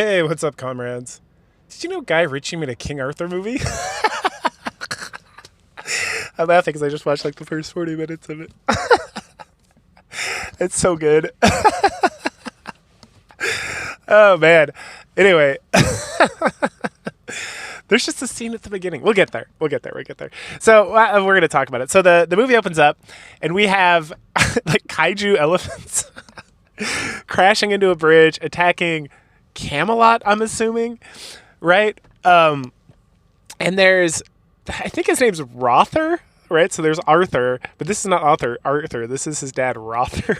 Hey, what's up, comrades? Did you know Guy Ritchie made a King Arthur movie? I'm laughing because I just watched like the first 40 minutes of it. It's so good. Oh, man. Anyway, there's just a scene at the beginning. We'll get there. So we're going to talk about it. So the movie opens up, and we have like kaiju elephants crashing into a bridge, attacking Camelot, I'm assuming, right? And there's, I think his name's Rother, right? So there's Arthur, but this is not Arthur. This is his dad, Rother,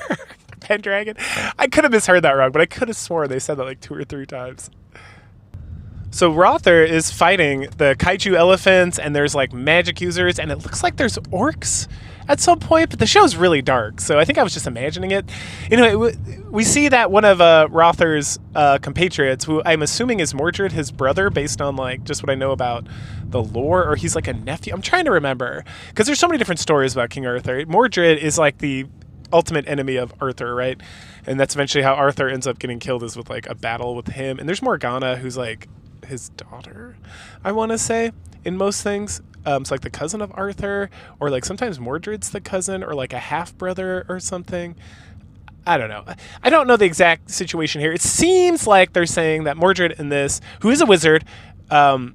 Pendragon. I could have misheard that wrong, but I could have sworn they said that like 2 or 3 times. So Rother is fighting the kaiju elephants, and there's like magic users, and it looks like there's orcs at some point, but the show's really dark, so I think I was just imagining it. You know, we see that one of Rother's compatriots, who I'm assuming is Mordred, his brother, based on like just what I know about the lore, or he's like a nephew. I'm trying to remember, because there's so many different stories about King Arthur. Mordred is like the ultimate enemy of Arthur, right? And that's eventually how Arthur ends up getting killed, is with like a battle with him. And there's Morgana, who's like his daughter, I want to say, in most things. It's like the cousin of Arthur, or like sometimes Mordred's the cousin, or like a half brother or something. I don't know. I don't know the exact situation here. It seems like they're saying that Mordred in this, who is a wizard of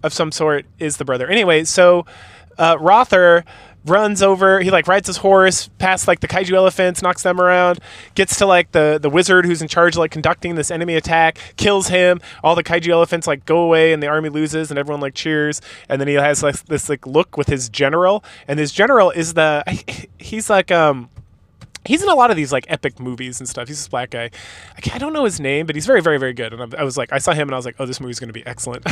some sort, is the brother. Anyway, so Rother runs over, he like rides his horse past like the kaiju elephants, knocks them around, gets to like the wizard who's in charge of like conducting this enemy attack, kills him. All the kaiju elephants like go away, and the army loses, and everyone like cheers. And then he has like this like look with his general, and his general is he's like he's in a lot of these like epic movies and stuff. He's this black guy. I don't know his name, but he's very, very, very good. And I was like, I saw him and I was like, oh, this movie's going to be excellent.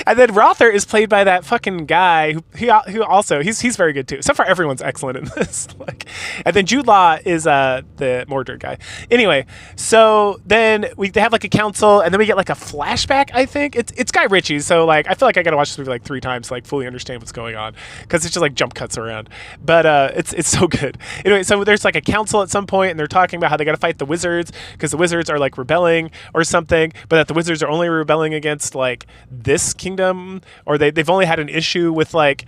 And then Rother is played by that fucking guy who also he's very good too. Except for everyone's excellent in this. Like, and then Jude Law is the Mordred guy. Anyway, so then they have like a council, and then we get like a flashback. I think it's Guy Ritchie, so like I feel like I got to watch this movie like 3 times to like fully understand what's going on, because it's just like jump cuts around. But it's so good. Anyway, so there's like a council at some point, and they're talking about how they got to fight the wizards because the wizards are like rebelling or something, but that the wizards are only rebelling against like this kingdom, or they've only had an issue with like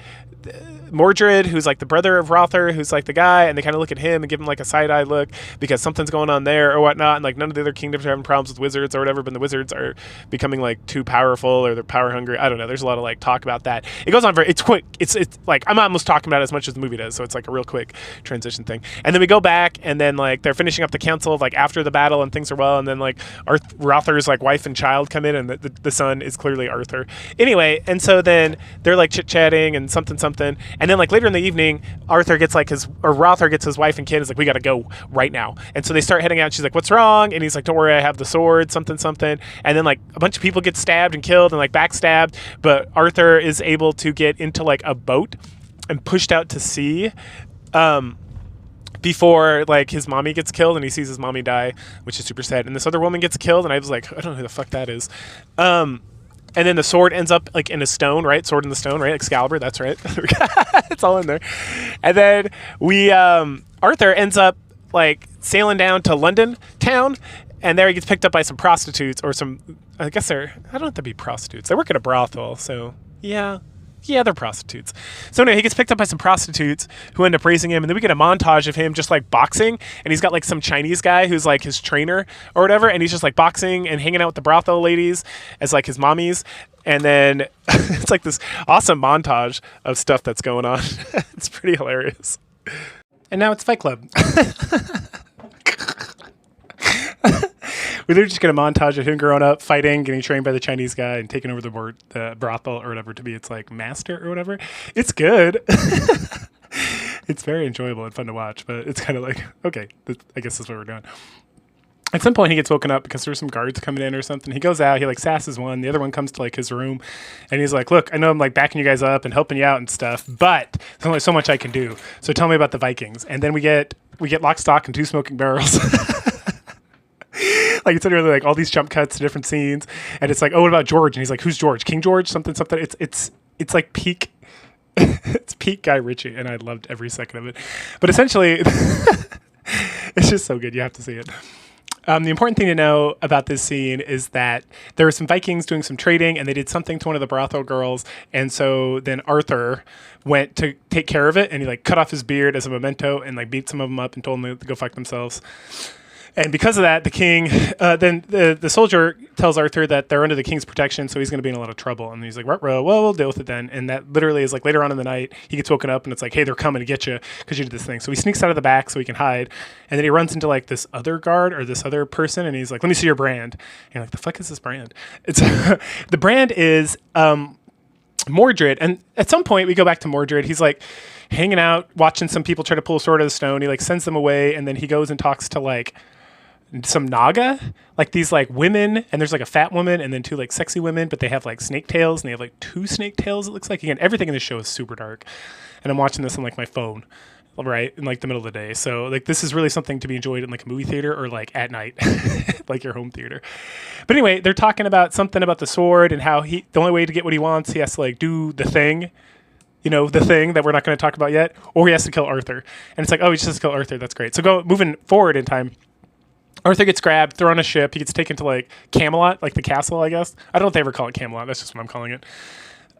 Mordred, who's like the brother of Rother, who's like the guy, and they kind of look at him and give him like a side-eye look because something's going on there or whatnot, and like none of the other kingdoms are having problems with wizards or whatever, but the wizards are becoming like too powerful, or they're power hungry. I don't know. There's a lot of like talk about that. It goes on it's quick. It's like I'm almost talking about it as much as the movie does, so it's like a real quick transition thing. And then we go back, and then like they're finishing up the council of like after the battle, and things are well, and then like Rother's like wife and child come in, and the son is clearly Arthur. Anyway, and so then they're like chit-chatting and something, and then like later in the evening, Rother gets his wife and kid, is like, we got to go right now. And so they start heading out, and she's like, what's wrong? And he's like, don't worry, I have the sword, something. And then like a bunch of people get stabbed and killed and like backstabbed, but Arthur is able to get into like a boat and pushed out to sea before like his mommy gets killed, and he sees his mommy die, which is super sad. And this other woman gets killed, and I was like, I don't know who the fuck that is. And then the sword ends up like in a stone, right? Sword in the stone, right? Excalibur, that's right. It's all in there. And then Arthur ends up like sailing down to London town, and there he gets picked up by some prostitutes, or I guess I don't have to be prostitutes. They work at a brothel, so yeah, they're prostitutes. So anyway, he gets picked up by some prostitutes who end up raising him, and then we get a montage of him just like boxing, and he's got like some Chinese guy who's like his trainer or whatever, and he's just like boxing and hanging out with the brothel ladies as like his mommies. And then it's like this awesome montage of stuff that's going on. It's pretty hilarious. And now it's Fight Club. We literally just get a montage of him growing up, fighting, getting trained by the Chinese guy, and taking over the brothel or whatever to be its like master or whatever. It's good. It's very enjoyable and fun to watch, but it's kind of like, okay, I guess that's what we're doing. At some point, he gets woken up because there's some guards coming in or something. He goes out, he like sasses one. The other one comes to like his room, and he's like, look, I know I'm like backing you guys up and helping you out and stuff, but there's only so much I can do. So tell me about the Vikings. And then we get Lock, Stock, and Two Smoking Barrels. Like it's literally like all these jump cuts to different scenes, and it's like, oh, what about George? And he's like, who's George? King George? Something. It's like peak. It's peak Guy Ritchie, and I loved every second of it. But essentially, it's just so good. You have to see it. The important thing to know about this scene is that there were some Vikings doing some trading, and they did something to one of the brothel girls, and so then Arthur went to take care of it, and he like cut off his beard as a memento, and like beat some of them up and told them to go fuck themselves. And because of that, the king, then the soldier tells Arthur that they're under the king's protection, so he's going to be in a lot of trouble. And he's like, well, we'll deal with it then. And that literally is like later on in the night, he gets woken up and it's like, hey, they're coming to get you because you did this thing. So he sneaks out of the back so he can hide. And then he runs into like this other guard or this other person, and he's like, let me see your brand. And you're like, the fuck is this brand? It's the brand is Mordred. And at some point we go back to Mordred. He's like hanging out, watching some people try to pull a sword out of the stone. He like sends them away, and then he goes and talks to like some Naga, like these like women, and there's like a fat woman and then two like sexy women, but they have like snake tails, and they have like two snake tails, it looks like. Again, everything in this show is super dark, and I'm watching this on like my phone, right, in like the middle of the day. So like this is really something to be enjoyed in like a movie theater or like at night, like your home theater. But anyway, they're talking about something about the sword and how the only way to get what he wants, he has to like do the thing, you know, the thing that we're not going to talk about yet, or he has to kill Arthur. And it's like, oh, he just has to kill Arthur. That's great. So moving forward in time, Arthur gets grabbed, thrown on a ship. He gets taken to like Camelot, like the castle, I guess. I don't know if they ever call it Camelot. That's just what I'm calling it.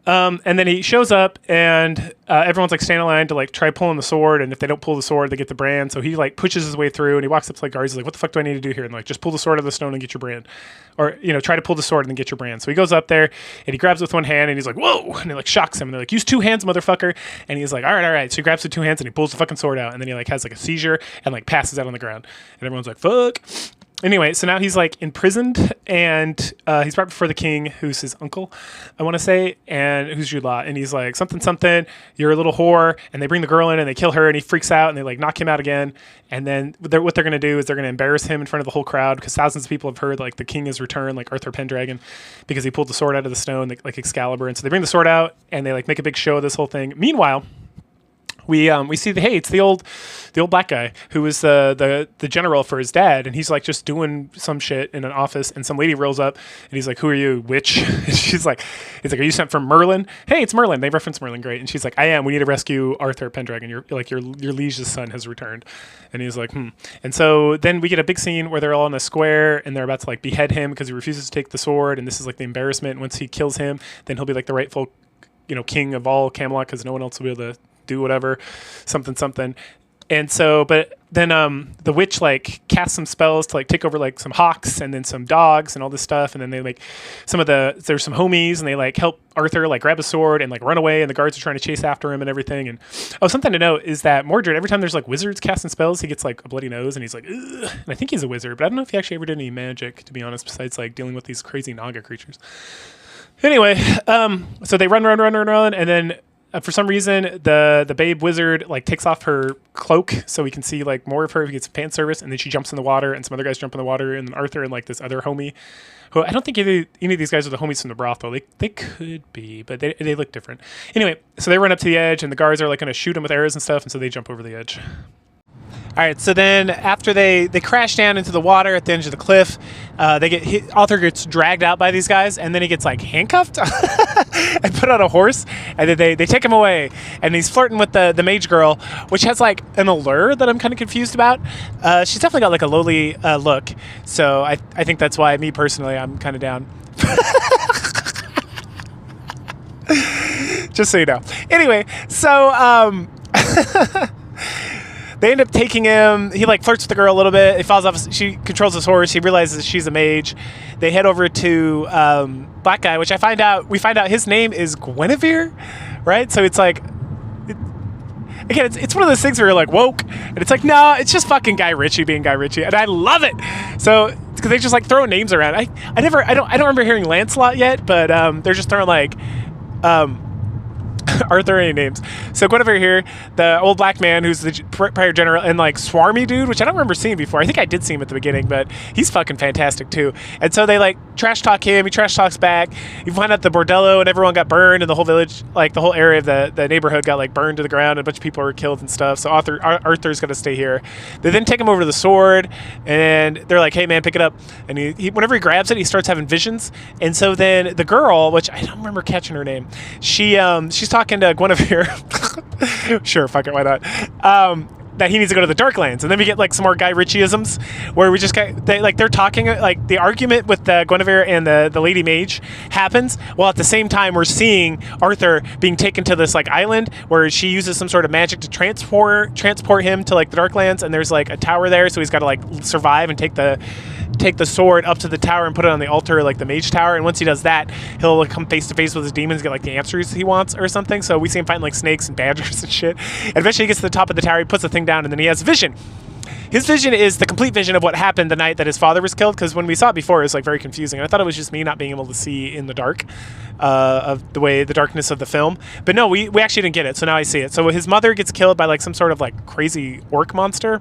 And then he shows up, and everyone's like standing in line to like try pulling the sword. And if they don't pull the sword, they get the brand. So he like pushes his way through, and he walks up to like guards. He's like, "What the fuck do I need to do here?" And like, just pull the sword out of the stone and get your brand, or you know, try to pull the sword and then get your brand. So he goes up there and he grabs it with one hand, and he's like, "Whoa!" And he like shocks him, and they're like, "Use two hands, motherfucker!" And he's like, "All right." So he grabs the two hands and he pulls the fucking sword out, and then he like has like a seizure and like passes out on the ground, and everyone's like, "Fuck." Anyway, so now he's like imprisoned, and he's brought before the king, who's his uncle, I want to say, and who's Jude Law, and he's like, something, you're a little whore, and they bring the girl in and they kill her, and he freaks out, and they like knock him out again, and then what they're going to do is they're going to embarrass him in front of the whole crowd, because thousands of people have heard like the king has returned, like Arthur Pendragon, because he pulled the sword out of the stone, like Excalibur, and so they bring the sword out, and they like make a big show of this whole thing. Meanwhile, we see it's the old black guy who was the general for his dad, and he's like just doing some shit in an office, and some lady rolls up and he's like, "Who are you, witch?" And he's like, "Are you sent from Merlin?" "Hey, it's Merlin." They reference Merlin, great. And she's like, "I am. We need to rescue Arthur Pendragon. Your liege's son has returned." And he's like, And so then we get a big scene where they're all in a square and they're about to like behead him because he refuses to take the sword, and this is like the embarrassment. And once he kills him, then he'll be like the rightful, king of all Camelot, because no one else will be able to do whatever, something. And so, but then the witch like casts some spells to like take over like some hawks and then some dogs and all this stuff, and then they like there's some homies, and they like help Arthur like grab a sword and like run away, and the guards are trying to chase after him and everything. And something to note is that Mordred, every time there's like wizards casting spells, he gets like a bloody nose, and he's like, ugh. And I think he's a wizard, but I don't know if he actually ever did any magic, to be honest, besides like dealing with these crazy Naga creatures. Anyway, so they run, and then for some reason, the babe wizard like takes off her cloak so we can see like more of her. He gets fan service, and then she jumps in the water, and some other guys jump in the water, and then Arthur and like this other homie, who I don't think any of these guys are the homies from the brothel. They could be, but they look different. Anyway, so they run up to the edge, and the guards are like going to shoot them with arrows and stuff, and so they jump over the edge. All right, so then after they crash down into the water at the edge of the cliff, Arthur gets dragged out by these guys, and then he gets like handcuffed and put on a horse, and then they take him away, and he's flirting with the mage girl, which has like an allure that I'm kind of confused about. She's definitely got like a lowly look, so I think that's why me personally I'm kind of down. Just so you know. Anyway, so they end up taking him. He like flirts with the girl a little bit. He falls off. She controls his horse. He realizes she's a mage. They head over to Black Guy, which we find out his name is Guinevere, right? So it's like, again, it's one of those things where you're like woke, and it's like, no, it's just fucking Guy Ritchie being Guy Ritchie, and I love it. So because they just like throw names around. I don't remember hearing Lancelot yet, but they're just throwing like Arthur any names. So Guinevere here, the old black man who's the prior general, and like Swarmy dude, which I don't remember seeing before. I think I did see him at the beginning, but he's fucking fantastic too. And so they like trash talk him, he trash talks back. You find out the bordello and everyone got burned, and the whole village, like the whole area of the neighborhood got like burned to the ground, and a bunch of people were killed and stuff. So Arthur's gonna stay here. They then take him over to the sword, and they're like, hey man, pick it up. And he whenever he grabs it, he starts having visions. And so then the girl, which I don't remember catching her name, she's talking to Guinevere. Sure, fuck it, why not? that he needs to go to the Darklands, and then we get like some more Guy Ritchie-isms where we just get they're talking, like the argument with the Guinevere and the Lady Mage happens, while at the same time we're seeing Arthur being taken to this like island where she uses some sort of magic to transport him to like the Darklands, and there's like a tower there, so he's got to like survive and take the sword up to the tower and put it on the altar, like the mage tower, and once he does that, he'll like, come face to face with his demons, get like the answers he wants or something. So we see him fighting like snakes and badgers and shit, and eventually he gets to the top of the tower, he puts the thing down, and then he has a vision. His vision is the complete vision of what happened the night that his father was killed, because when we saw it before, it was like very confusing. I thought it was just me not being able to see in the dark of the darkness of the film. But no, we actually didn't get it, so now I see it. So his mother gets killed by like some sort of like crazy orc monster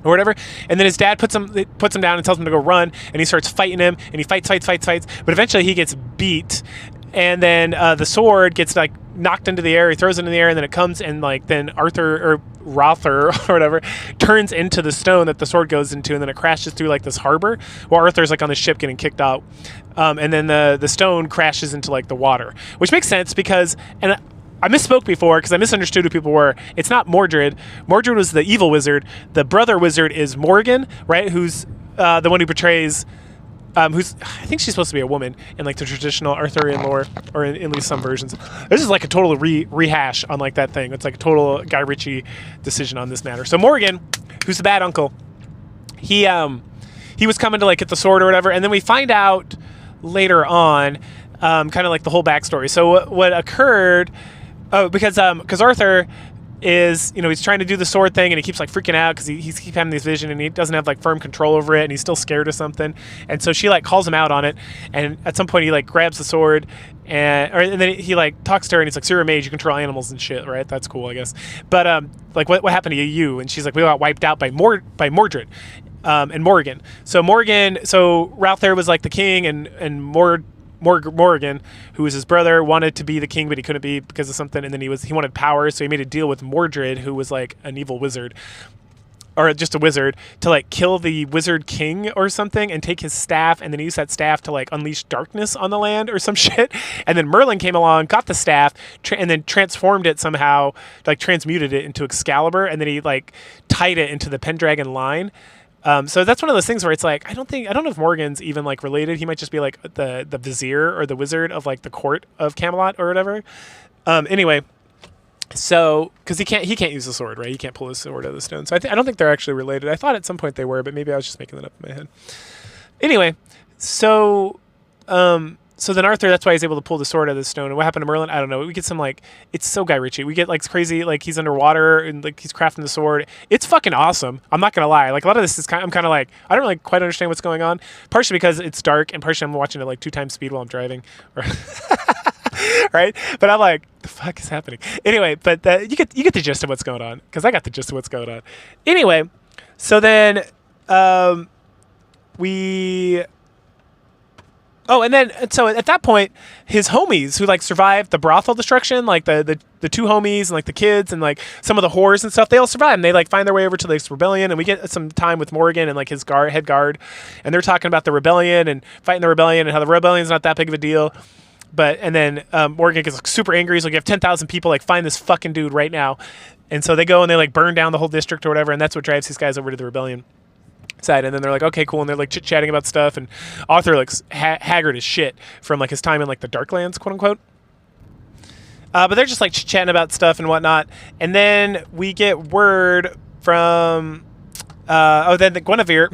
or whatever, and then his dad puts him down and tells him to go run, and he starts fighting him, and he fights, but eventually he gets beat, and then the sword gets like knocked into the air, he throws it in the air, and then it comes, and like then Arthur or Rother or whatever turns into the stone that the sword goes into, and then it crashes through like this harbor while Arthur's like on the ship getting kicked out, and then the stone crashes into like the water, which makes sense because, and I misspoke before because I misunderstood who people were. It's not Mordred. Mordred was the evil wizard. The brother wizard is Morgan, right? Who's the one who betrays, who's, I think she's supposed to be a woman in like the traditional Arthurian lore, or in at least some versions. This is like a total rehash on like that thing. It's like a total Guy Ritchie decision on this matter. So Morgan, who's the bad uncle, he was coming to like get the sword or whatever, and then we find out later on kind of like the whole backstory. So what occurred. Oh, because Arthur is, he's trying to do the sword thing, and he keeps like freaking out because he keeps having this vision, and he doesn't have like firm control over it, and he's still scared of something. And so she like calls him out on it, and at some point he like grabs the sword, and then he like talks to her, and he's like, "So you're a mage, you control animals and shit, right? That's cool, I guess." But like what happened to you? And she's like, "We got wiped out by Mordred." And Morgan. So Ralph there was like the king, and Morgan, who was his brother, wanted to be the king, but he couldn't be because of something, and then he wanted power, so he made a deal with Mordred, who was like an evil wizard, or just a wizard, to like kill the wizard king or something, and take his staff, and then use that staff to like unleash darkness on the land or some shit. And then Merlin came along, got the staff, and then transformed it somehow, like transmuted it into Excalibur, and then he like tied it into the Pendragon line. So that's one of those things where it's like, I don't know if Morgan's even like related. He might just be like the vizier or the wizard of like the court of Camelot or whatever. Anyway, so because he can't use the sword, right? He can't pull his sword out of the stone. So I don't think they're actually related. I thought at some point they were, but maybe I was just making that up in my head. Anyway, so then Arthur, that's why he's able to pull the sword out of the stone. And what happened to Merlin? I don't know. We get some like, it's so Guy Ritchie. We get like crazy, like he's underwater and like he's crafting the sword. It's fucking awesome. I'm not gonna lie. Like a lot of this is I'm kind of like, I don't really quite understand what's going on. Partially because it's dark, and partially I'm watching it like 2 times speed while I'm driving. Right? But I'm like, the fuck is happening? Anyway, but you get the gist of what's going on, because I got the gist of what's going on. Anyway, so then so at that point, his homies who like survived the brothel destruction, like the 2 homies and like the kids and like some of the whores and stuff, they all survive, and they like find their way over to this rebellion, and we get some time with Morgan and like his head guard, and they're talking about the rebellion and fighting the rebellion and how the rebellion's not that big of a deal. And then Morgan gets like super angry. He's like, "You have 10,000 people, like find this fucking dude right now." And so they go and they like burn down the whole district or whatever, and that's what drives these guys over to the rebellion side. And then they're like, "Okay, cool," and they're like chit-chatting about stuff, and Arthur looks haggard as shit from like his time in like the Darklands, quote unquote. But they're just like chit-chatting about stuff and whatnot, and then we get word from then the Guinevere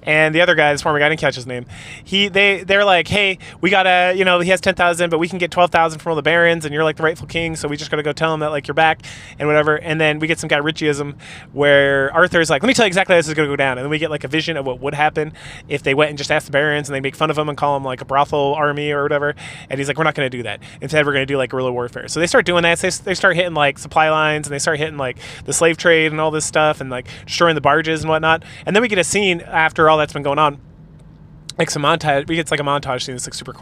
and the other guy, this former guy, I didn't catch his name. They're like, "Hey, we gotta, he has 10,000, but we can get 12,000 from all the barons, and you're like the rightful king, so we just gotta go tell him that like you're back and whatever." And then we get some Guy Ritchie-ism where Arthur's like, "Let me tell you exactly how this is gonna go down." And then we get like a vision of what would happen if they went and just asked the barons, and they make fun of him and call him like a brothel army or whatever. And he's like, "We're not gonna do that. Instead, we're gonna do like guerrilla warfare." So they start doing that. So they start hitting like supply lines, and they start hitting like the slave trade and all this stuff, and like destroying the barges and whatnot. And then we get a scene after all that's been going on, like some montage. We get like a montage scene that's like super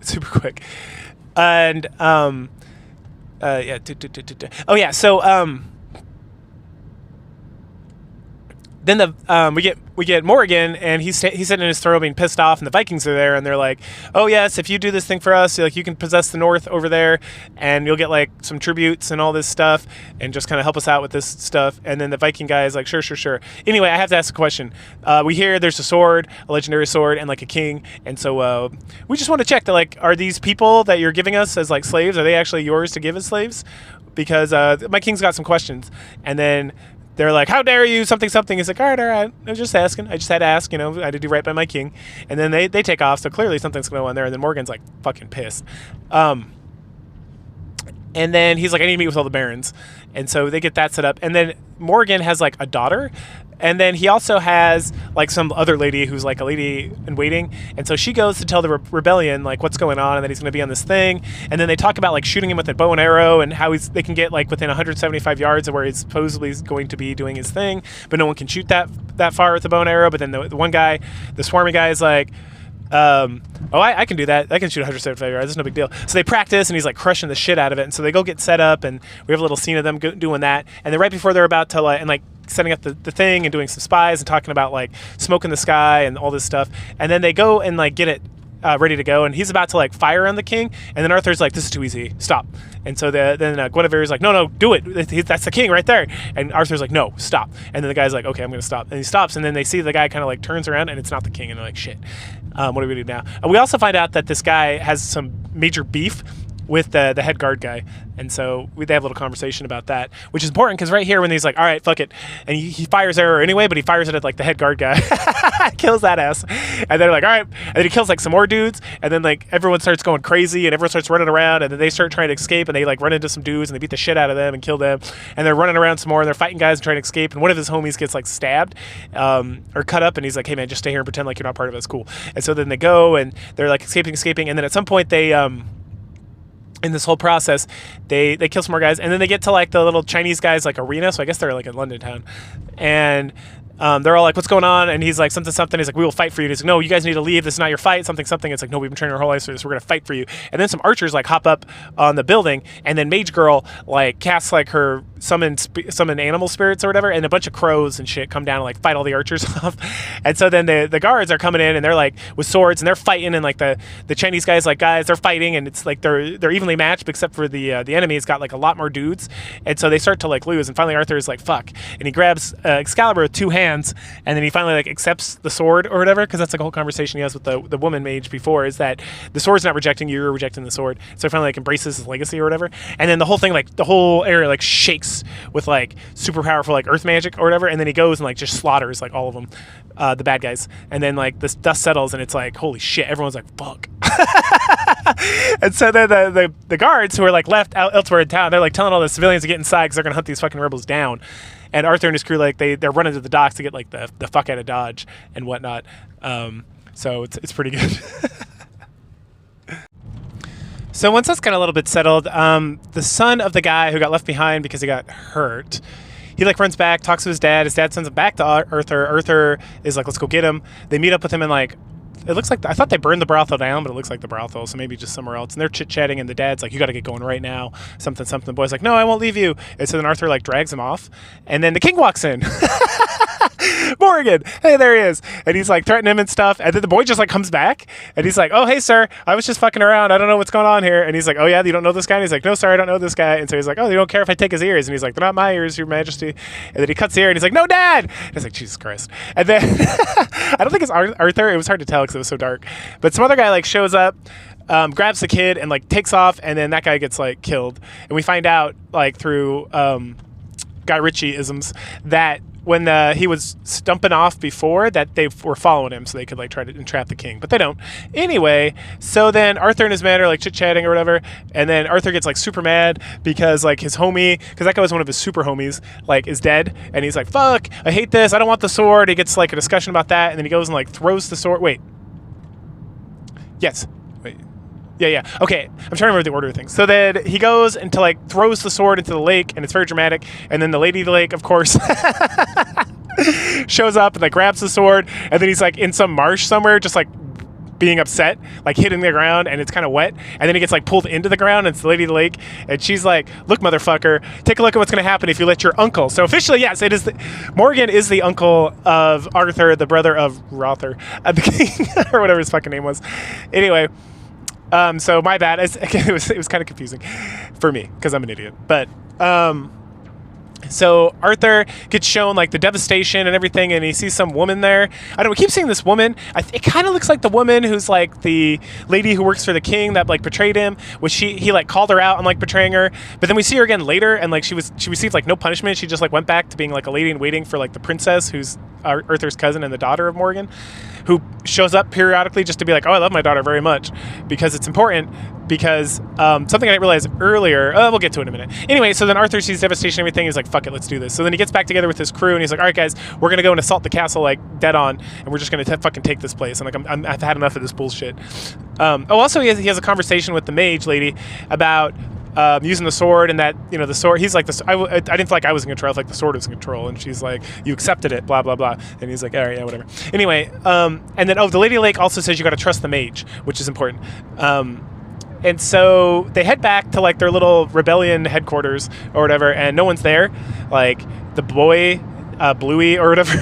super quick. And yeah. Oh yeah. So then we get Morgan, and he's sitting in his throne being pissed off, and the Vikings are there, and they're like, oh yes, if you do this thing for us, like you can possess the north over there, and you'll get like some tributes and all this stuff, and just kind of help us out with this stuff. And then the Viking guy is like, sure. Anyway, I have to ask a question. We hear there's a sword, a legendary sword, and like a king, and so we just want to check that, like, are these people that you're giving us as like slaves, are they actually yours to give as slaves? Because my king's got some questions. And then they're like, how dare you, something. He's like, all right, I was just asking. I just had to ask, I had to do right by my king. And then they take off, so clearly something's going on there. And then Morgan's like fucking pissed. And then he's like, I need to meet with all the barons. And so they get that set up. And then Morgan has like a daughter. And then he also has like some other lady who's like a lady in waiting. And so she goes to tell the rebellion like what's going on and that he's going to be on this thing. And then they talk about like shooting him with a bow and arrow and how they can get like within 175 yards of where he's supposedly going to be doing his thing. But no one can shoot that far with the bow and arrow. But then the one guy, the swarmy guy, is like, I can do that. I can shoot 175 yards. It's no big deal. So they practice, and he's like crushing the shit out of it. And so they go get set up, and we have a little scene of them doing that. And then right before they're about to like setting up the thing and doing some spies and talking about like smoke in the sky and all this stuff. And then they go and like get it ready to go, and he's about to like fire on the king. And then Arthur's like, this is too easy. Stop. And so then Guinevere's like, no, do it. That's the king right there. And Arthur's like, no, stop. And then the guy's like, okay, I'm going to stop. And he stops, and then they see the guy kind of like turns around, and it's not the king. And they're like, shit. What do we do now? And we also find out that this guy has some major beef with the head guard guy. And so they have a little conversation about that, which is important because right here when he's like, all right, fuck it. And he fires arrow anyway, but he fires it at like the head guard guy. Kills that ass. And they're like, all right. And then he kills like some more dudes. And then like everyone starts going crazy and everyone starts running around. And then they start trying to escape, and they like run into some dudes and they beat the shit out of them and kill them. And they're running around some more, and they're fighting guys and trying to escape. And one of his homies gets like stabbed or cut up, and he's like, hey man, just stay here and pretend like you're not part of it. It's cool. And so then they go and they're like escaping. And then at some point they in this whole process, they kill some more guys, and then they get to like the little Chinese guy's like arena. So I guess they're like in London town, and they're all like, what's going on? And he's like, something. He's like, we will fight for you. And he's like, no, you guys need to leave. This is not your fight. Something. It's like, no, we've been training our whole lives for this. We're going to fight for you. And then some archers like hop up on the building, and then Mage Girl like casts like her summon animal spirits or whatever, and a bunch of crows and shit come down and like fight all the archers off. And so then the guards are coming in, and they're like with swords, and they're fighting, and like the Chinese guys they're fighting, and it's like they're evenly matched, except for the enemy's got like a lot more dudes. And so they start to like lose, and finally Arthur is like, fuck. And he grabs Excalibur with two hands, and then he finally like accepts the sword or whatever, because that's like a whole conversation he has with the woman mage before, is that the sword's not rejecting you, you're rejecting the sword. So he finally like embraces his legacy or whatever. And then the whole thing, like the whole area like shakes with like super powerful like earth magic or whatever, and then he goes and like just slaughters like all of them, the bad guys. And then like this dust settles, and it's like, holy shit, everyone's like, fuck. And so then the guards who are like left out elsewhere in town, they're like telling all the civilians to get inside because they're gonna hunt these fucking rebels down. And Arthur and his crew, like they're running to the docks to get like the fuck out of Dodge and whatnot. So it's pretty good. So once that's kind of a little bit settled, the son of the guy who got left behind because he got hurt, he like runs back, talks to his dad. His dad sends him back to Arthur. Arthur is like, let's go get him. They meet up with him in like, it looks like, I thought they burned the brothel down, but it looks like the brothel, so maybe just somewhere else. And they're chit-chatting, and the dad's like, you got to get going right now. Something. The boy's like, no, I won't leave you. And so then Arthur like drags him off, and then the king walks in. Morgan, hey, there he is. And he's like threatening him and stuff. And then the boy just like comes back, and he's like, oh, hey, sir, I was just fucking around. I don't know what's going on here. And he's like, oh, yeah, you don't know this guy? And he's like, no, sir, I don't know this guy. And so he's like, oh, you don't care if I take his ears? And he's like, they're not my ears, your majesty. And then he cuts the ear, and he's like, no, dad. And he's like, Jesus Christ. And then I don't think it's Arthur. It was hard to tell because it was so dark. But some other guy like shows up, grabs the kid, and like takes off, and then that guy gets like killed. And we find out like through Guy Ritchie isms that when he was stumping off before, that they were following him so they could like try to entrap the king, but they don't. Anyway, so then Arthur and his men are like chit-chatting or whatever, and then Arthur gets like super mad because like his homie, because that guy was one of his super homies, like is dead, and he's like, fuck, I hate this, I don't want the sword. He gets like a discussion about that, and then he goes and like throws the sword. Wait. Yes. Wait. Yeah. Okay. I'm trying to remember the order of things. So then he goes and to like throws the sword into the lake, and it's very dramatic. And then the lady of the lake, of course, shows up and like grabs the sword, and then he's like in some marsh somewhere, just like being upset, like hitting the ground, and it's kind of wet, and then he gets like pulled into the ground, and it's the Lady of the Lake, and she's like, look, motherfucker, take a look at what's going to happen if you let your uncle. So officially, yes, it is. Morgan is the uncle of Arthur, the brother of Rother, the king, or whatever his fucking name was. Anyway, so my bad. Again, it was kind of confusing for me because I'm an idiot. But so Arthur gets shown like the devastation and everything, and he sees some woman there. I don't know, we keep seeing this woman. It kind of looks like the woman who's like the lady who works for the king that like betrayed him, which he like called her out on like betraying her. But then we see her again later, and like she received like no punishment. She just like went back to being like a lady in waiting for like the princess, who's Arthur's cousin and the daughter of Morgan, who shows up periodically just to be like, oh, I love my daughter very much, because it's important, because something I didn't realize earlier, we'll get to it in a minute. Anyway, so then Arthur sees devastation and everything. He's like, fuck it, let's do this. So then he gets back together with his crew, and he's like, all right, guys, we're going to go and assault the castle like dead on, and we're just going to fucking take this place. And like, I've had enough of this bullshit. Also, he has a conversation with the mage lady about using the sword, and that, you know, the sword, he's like, I didn't feel like I was in control, I felt like the sword was in control, and she's like, you accepted it, blah, blah, blah. And he's like, all right, yeah, whatever. Anyway, and then, the Lady of the Lake also says you got to trust the mage, which is important. And so they head back to like their little rebellion headquarters or whatever, and no one's there. Like the boy, Bluey or whatever,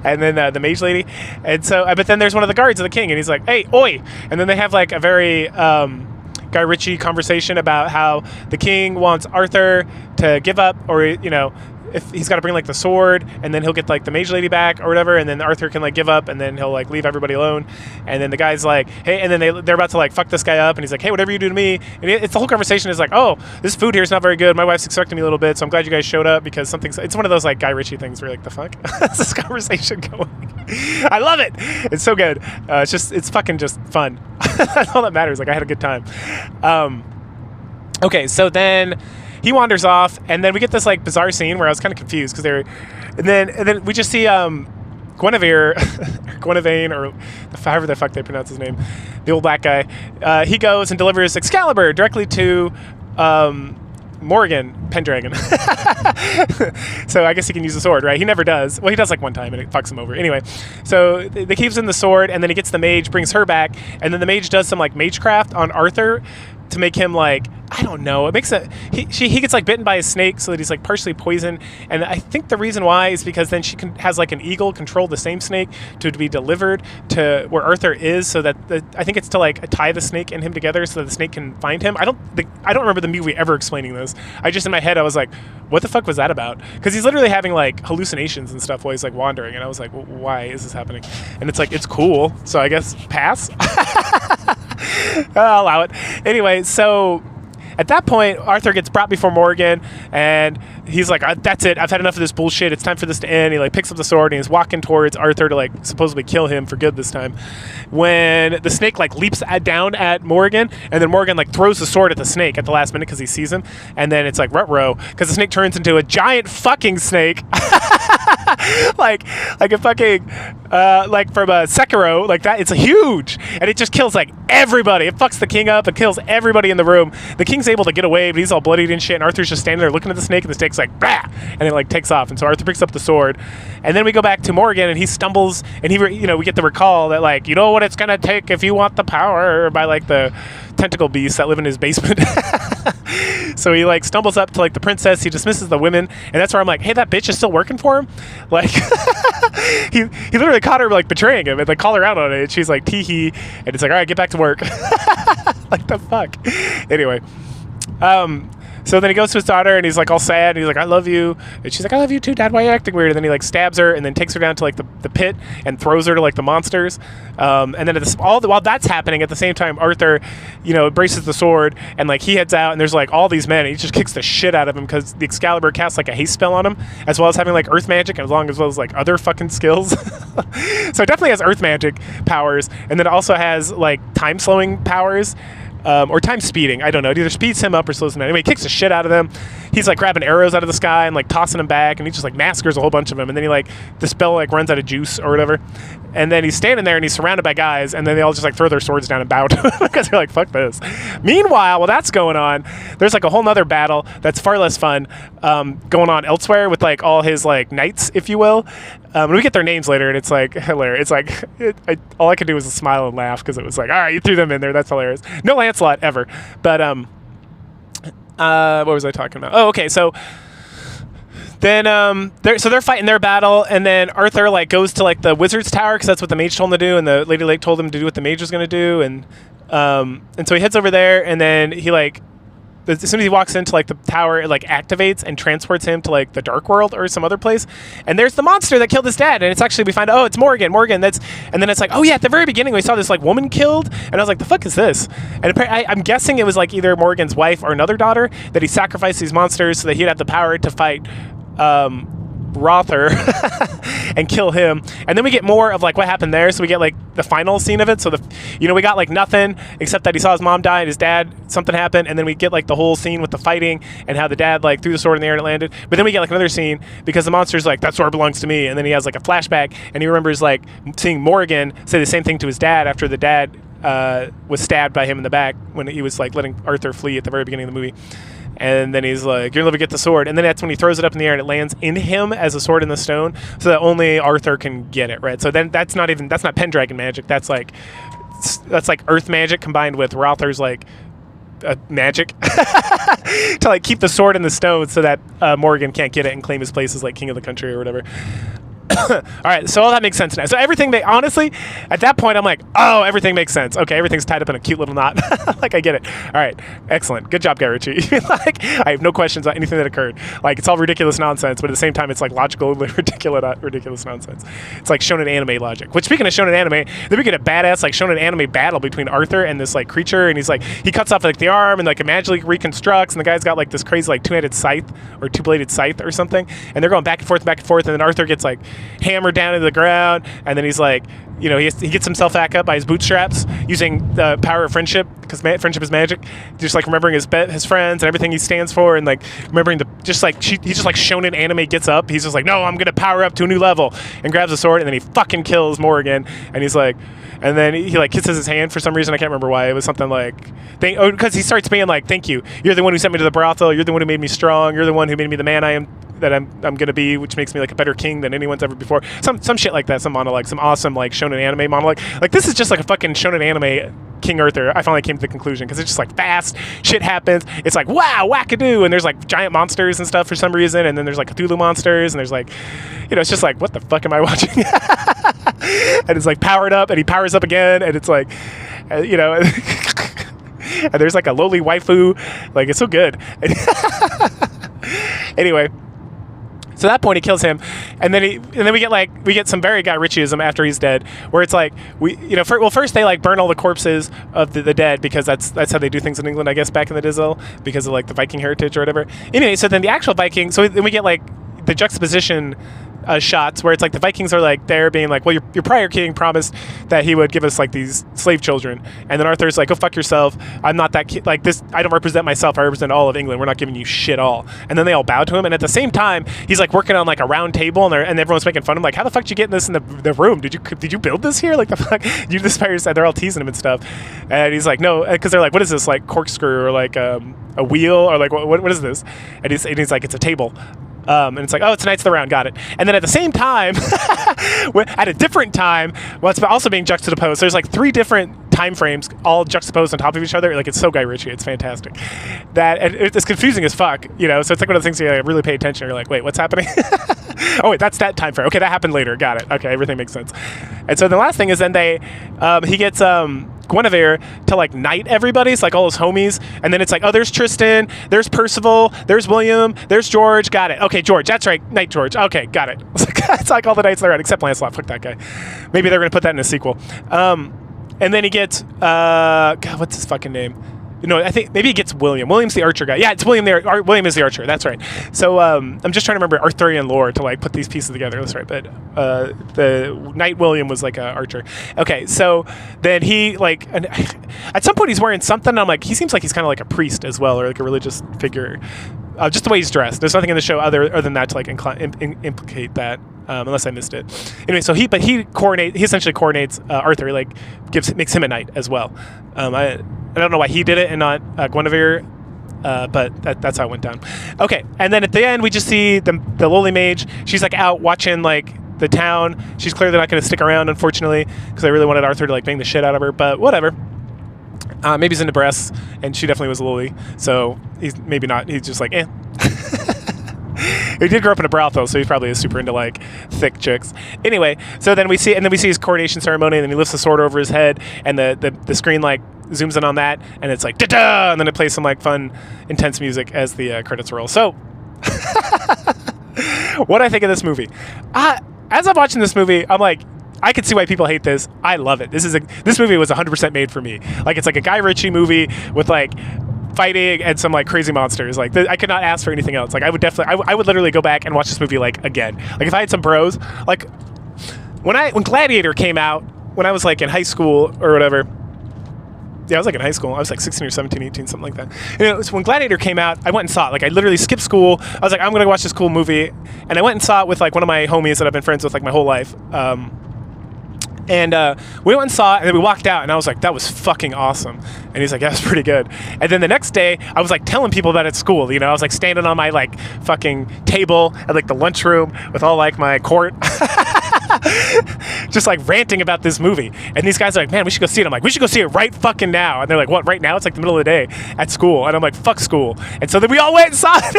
and then the mage lady. And so, but then there's one of the guards of the king, and he's like, hey, oi. And then they have like a very Guy Ritchie conversation about how the king wants Arthur to give up, or, you know, if he's got to bring like the sword, and then he'll get like the mage lady back or whatever, and then Arthur can like give up, and then he'll like leave everybody alone. And then the guy's like, hey, and then they're about to like fuck this guy up, and he's like, hey, whatever you do to me. And it's the whole conversation is like, oh, this food here is not very good, my wife's expecting me a little bit, so I'm glad you guys showed up, because it's one of those like Guy Ritchie things where you're like, the fuck is this conversation going? I love it. It's so good. It's fucking just fun. That's all that matters. Like, I had a good time. Okay, so then he wanders off, and then we get this like bizarre scene where I was kind of confused because and then we just see Guinevere, Guinevere, or however the fuck they pronounce his name, the old black guy. He goes and delivers Excalibur directly to Morgan, Pendragon. So I guess he can use the sword, right? He never does. Well, he does like one time, and it fucks him over. Anyway, so they keeps him the sword, and then he gets the mage, brings her back, and then the mage does some like magecraft on Arthur to make him like, I don't know, it makes he gets like bitten by a snake, so that he's like partially poisoned. And I think the reason why is because then she has like an eagle control the same snake to be delivered to where Arthur is, so that I think it's to like tie the snake and him together so that the snake can find him. I don't remember the movie ever explaining this. I just, in my head, I was like, what the fuck was that about? Because he's literally having like hallucinations and stuff while he's like wandering, and I was like, well, why is this happening? And it's like, it's cool, so I guess pass. I'll allow it. Anyway, so at that point, Arthur gets brought before Morgan, and he's like, that's it, I've had enough of this bullshit, it's time for this to end. He like picks up the sword, and he's walking towards Arthur to like supposedly kill him for good this time, when the snake like leaps down at Morgan, and then Morgan like throws the sword at the snake at the last minute because he sees him, and then it's like ruh-roh, because the snake turns into a giant fucking snake. like a fucking like from a Sekiro, like that. It's huge, and it just kills like everybody. It fucks the king up. It kills everybody in the room. The king's able to get away, but he's all bloodied and shit, and Arthur's just standing there looking at the snake, and the snake's like, bah! And it like takes off. And so Arthur picks up the sword, and then we go back to Morgan, and he stumbles, and we get the recall that like, you know what it's gonna take if you want the power, by like the tentacle beasts that live in his basement. So he like stumbles up to like the princess, he dismisses the women, and that's where I'm like, hey, that bitch is still working for him? Like, he literally caught her like betraying him, and like called her out on it, and she's like, tee-hee, and it's like, all right, get back to work. Like, the fuck? Anyway, so then he goes to his daughter, and he's like all sad, and he's like, I love you. And she's like, I love you too, Dad, why are you acting weird? And then he like stabs her, and then takes her down to like the pit and throws her to like the monsters. And then while that's happening, at the same time, Arthur, braces the sword, and like he heads out, and there's like all these men, and he just kicks the shit out of him because the Excalibur casts like a haste spell on him, as well as having like earth magic, as well as like other fucking skills. So it definitely has earth magic powers, and then it also has like time slowing powers. Or time speeding, I don't know. It either speeds him up or slows him down. Anyway, he kicks the shit out of them. He's like grabbing arrows out of the sky and like tossing them back, and he just like massacres a whole bunch of them. And then the spell like runs out of juice or whatever. And then he's standing there, and he's surrounded by guys, and then they all just like throw their swords down and bow to him because they're like, fuck this. Meanwhile, while that's going on, there's like a whole nother battle that's far less fun going on elsewhere with like all his like knights, if you will. And we get their names later, and it's like hilarious. It's like all I could do was smile and laugh because it was like, all right, you threw them in there. That's hilarious. No Lancelot ever. But what was I talking about? Oh, okay. So then they're fighting their battle, and then Arthur like goes to like the wizard's tower because that's what the mage told him to do, and the Lady Lake told him to do what the mage was going to do, and so he heads over there, and then he like. As soon as he walks into like the tower, it like activates and transports him to like the dark world or some other place. And there's the monster that killed his dad. And it's actually, we find out, oh, it's Morgan. And then it's like, oh yeah, at the very beginning we saw this like woman killed. And I was like, the fuck is this? And I'm guessing it was like either Morgan's wife or another daughter that he sacrificed these monsters so that he'd have the power to fight Rother and kill him. And then we get more of like what happened there. So we get like the final scene of it. So we got like nothing except that he saw his mom die and his dad, something happened. And then we get like the whole scene with the fighting and how the dad like threw the sword in the air and it landed. But then we get like another scene because the monster's like, that sword belongs to me. And then he has like a flashback and he remembers like seeing Morgan say the same thing to his dad after the dad was stabbed by him in the back when he was like letting Arthur flee at the very beginning of the movie. And then he's like, you're going to get the sword. And then that's when he throws it up in the air and it lands in him as a sword in the stone so that only Arthur can get it, right? So then that's not Pendragon magic. That's like earth magic combined with Rother's like magic to like keep the sword in the stone so that Morgan can't get it and claim his place as like king of the country or whatever. All right, so all that makes sense now. So everything, honestly, at that point, I'm like, oh, everything makes sense. Okay, everything's tied up in a cute little knot. Like, I get it. All right, excellent. Good job, Guy Ritchie. Like, I have no questions on anything that occurred. Like, it's all ridiculous nonsense, but at the same time, it's like logical, ridiculous nonsense. It's like shonen anime logic. Which, speaking of shonen anime, then we get a badass like shonen anime battle between Arthur and this like creature, and he's like, he cuts off like the arm and like it magically reconstructs, and the guy's got like this crazy like two-handed scythe or two-bladed scythe or something, and they're going back and forth, and then Arthur gets like hammered down into the ground, and then he's like, you know, he gets himself back up by his bootstraps using the power of friendship, because friendship is magic. Just like remembering his friends and everything he stands for, and like remembering he's just like shonen anime gets up. He's just like, no, I'm gonna power up to a new level, and grabs a sword, and then he fucking kills Morgan, and he's like, and then he like kisses his hand for some reason. I can't remember why. It was something like, because he starts being like, thank you. You're the one who sent me to the brothel. You're the one who made me strong. You're the one who made me the man I'm gonna be, which makes me like a better king than anyone's ever before. Some shit like that. Some monologue. Some awesome like shonen anime monologue. Like this is just like a fucking shonen anime King Arthur. I finally came to the conclusion because it's just like fast shit happens. It's like wow, wackadoo, and there's like giant monsters and stuff for some reason, and then there's like Cthulhu monsters, and there's like, you know, it's just like what the fuck am I watching? And it's like powered up, and he powers up again, and it's like, you know, and there's like a lowly waifu, like it's so good. Anyway. So at that point he kills him, and then we get some very Guy Ritchieism after he's dead, where it's like first they like burn all the corpses of the dead because that's how they do things in England, I guess, back in the Dizzle, because of like the Viking heritage or whatever. Anyway, so then the actual Viking, so then we get like the juxtaposition shots where it's like the Vikings are like there being like, well, your prior king promised that he would give us like these slave children, and then Arthur's like, go fuck yourself, I'm not that like this, I don't represent myself, I represent all of England, we're not giving you shit all. And then they all bow to him, and at the same time he's like working on like a round table, and everyone's making fun of him like, how the fuck did you get this in the room? Did you build this here? Like the fuck you this by yourself? They're all teasing him and stuff, and he's like, no, because they're like, what is this, like corkscrew or like a wheel or like what is this? And he's like, it's a table. And it's like, oh, it's Knights of the Round, got it. And then at the same time, at a different time, well, it's also being juxtaposed. There's like 3 different time frames all juxtaposed on top of each other. Like, it's so Guy Ritchie. It's fantastic. It's confusing as fuck, you know? So it's like one of the things you like, really pay attention. You're like, wait, what's happening? Oh, wait, that's that time frame. Okay, that happened later. Got it. Okay, everything makes sense. And so the last thing is then he gets Guinevere to like knight everybody. It's like all his homies, and then it's like, oh, there's Tristan, there's Percival, there's William, there's George. Got it. Okay, George, that's right, Knight George. Okay, got it. It's like all the knights that are out except Lancelot. Fuck that guy. Maybe they're gonna put that in a sequel. And then he gets God, what's his fucking name? No, I think maybe he gets William. William's the archer guy. Yeah, it's William there. William is the archer. That's right. So I'm just trying to remember Arthurian lore to like put these pieces together. That's right. But the Knight William was like an archer. Okay, so then he like at some point he's wearing something. And I'm like, he seems like he's kind of like a priest as well, or like a religious figure. Just the way he's dressed. There's nothing in the show other than that to like implicate that. Unless I missed it. Anyway, so he essentially coordinates Arthur. He like makes him a knight as well. I don't know why he did it and not Guinevere, but that's how it went down. Okay, and then at the end we just see the lowly mage. She's like out watching like the town. She's clearly not going to stick around, unfortunately, because I really wanted Arthur to like bang the shit out of her. But whatever. Maybe he's into breasts, and she definitely was lily. So he's maybe not. He's just like, eh. He did grow up in a brothel, so he's probably super into like thick chicks. Anyway, so then we see his coronation ceremony, and then he lifts the sword over his head, and the screen like zooms in on that, and it's like da-da, and then it plays some like fun, intense music as the credits roll. So, what I think of this movie? As I'm watching this movie, I'm like, I can see why people hate this. I love it. This movie was 100% made for me. Like, it's like a Guy Ritchie movie with like fighting and some like crazy monsters. Like, I could not ask for anything else. Like, I would definitely, I would literally go back and watch this movie like again. Like, if I had some bros, like when Gladiator came out, when I was like in high school or whatever. Yeah, I was like in high school. I was like 16 or 17, 18, something like that. You know, so when Gladiator came out, I went and saw it. Like, I literally skipped school. I was like, I'm going to watch this cool movie. And I went and saw it with like one of my homies that I've been friends with like my whole life. And we went and saw it, and then we walked out, and I was like, that was fucking awesome. And he's like, yeah, that's pretty good. And then the next day, I was like telling people about it at school. You know, I was like standing on my like fucking table at like the lunchroom with all like my court. Just like ranting about this movie. And these guys are like, man, we should go see it. I'm like, we should go see it right fucking now. And they're like, what, right now? It's like the middle of the day at school. And I'm like, fuck school. And so then we all went and saw it.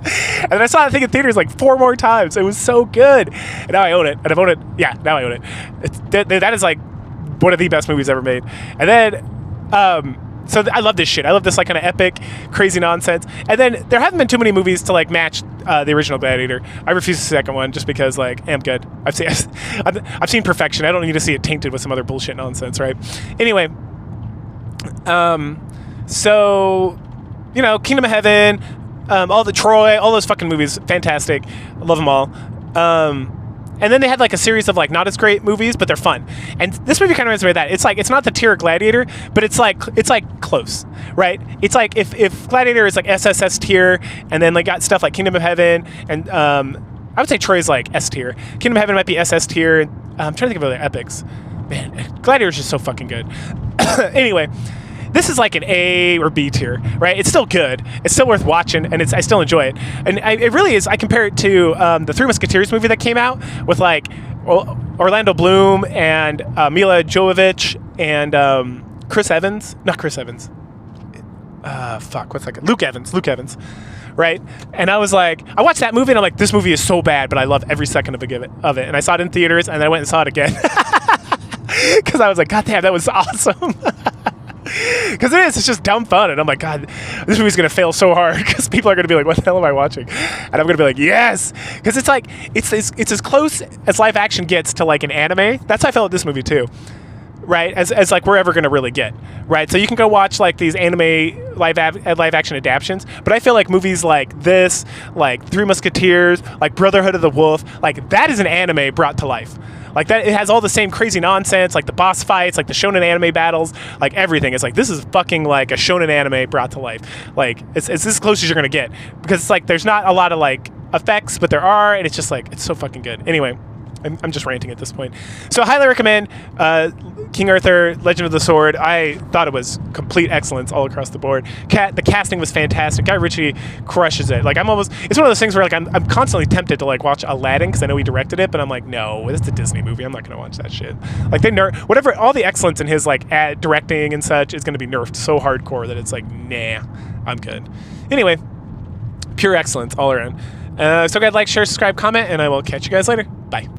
And then I saw that thing in theaters like 4 more times. It was so good. And now I own it. And I've owned it. Yeah, now I own it. That is like one of the best movies ever made. And then, so I love this shit. I love this like kind of epic, crazy nonsense. And then there haven't been too many movies to like match the original Gladiator. I refuse the second one just because like I'm good. I've seen perfection. I don't need to see it tainted with some other bullshit nonsense, right? Anyway, so you know, Kingdom of Heaven, all the Troy, all those fucking movies, fantastic. I love them all. And then they had like a series of like not as great movies, but they're fun. And this movie kind of reminds me of that. It's like, it's not the tier of Gladiator, but it's like close, right? It's like if Gladiator is like SSS tier, and then like got stuff like Kingdom of Heaven, and I would say Troy's like S tier. Kingdom of Heaven might be SS tier. I'm trying to think of other epics. Man, Gladiator is just so fucking good. Anyway. This is like an A or B tier, right? It's still good. It's still worth watching, and I still enjoy it. And it really is. I compare it to the Three Musketeers movie that came out with like Orlando Bloom and Mila Jovovich and Chris Evans. Not Chris Evans. Luke Evans. Right? And I was like, I watched that movie, and I'm like, this movie is so bad, but I love every second of it. And I saw it in theaters, and then I went and saw it again. Because I was like, God damn, that was awesome. Because it's just dumb fun, and I'm like, God, this movie's gonna fail so hard because people are gonna be like, what the hell am I watching? And I'm gonna be like, yes, because it's like it's as close as live action gets to like an anime. That's how I felt with this movie too, right? As like we're ever gonna really get, right? So you can go watch like these anime live action adaptions, but I feel like movies like this, like Three Musketeers, like Brotherhood of the Wolf, like that is an anime brought to life. Like that, it has all the same crazy nonsense, like the boss fights, like the shonen anime battles, like everything. It's like, this is fucking like a shonen anime brought to life. Like, it's as close as you're gonna get. Because it's like, there's not a lot of like effects, but there are, and it's just like, it's so fucking good. Anyway, I'm just ranting at this point. So I highly recommend King Arthur, Legend of the Sword. I thought it was complete excellence all across the board. The casting was fantastic. Guy Ritchie crushes it. Like, it's one of those things where like I'm constantly tempted to like watch Aladdin because I know he directed it, but I'm like, no, it's a Disney movie. I'm not gonna watch that shit. Like whatever, all the excellence in his like directing and such is gonna be nerfed so hardcore that it's like, nah, I'm good. Anyway, pure excellence all around. So go ahead, like, share, subscribe, comment, and I will catch you guys later. Bye.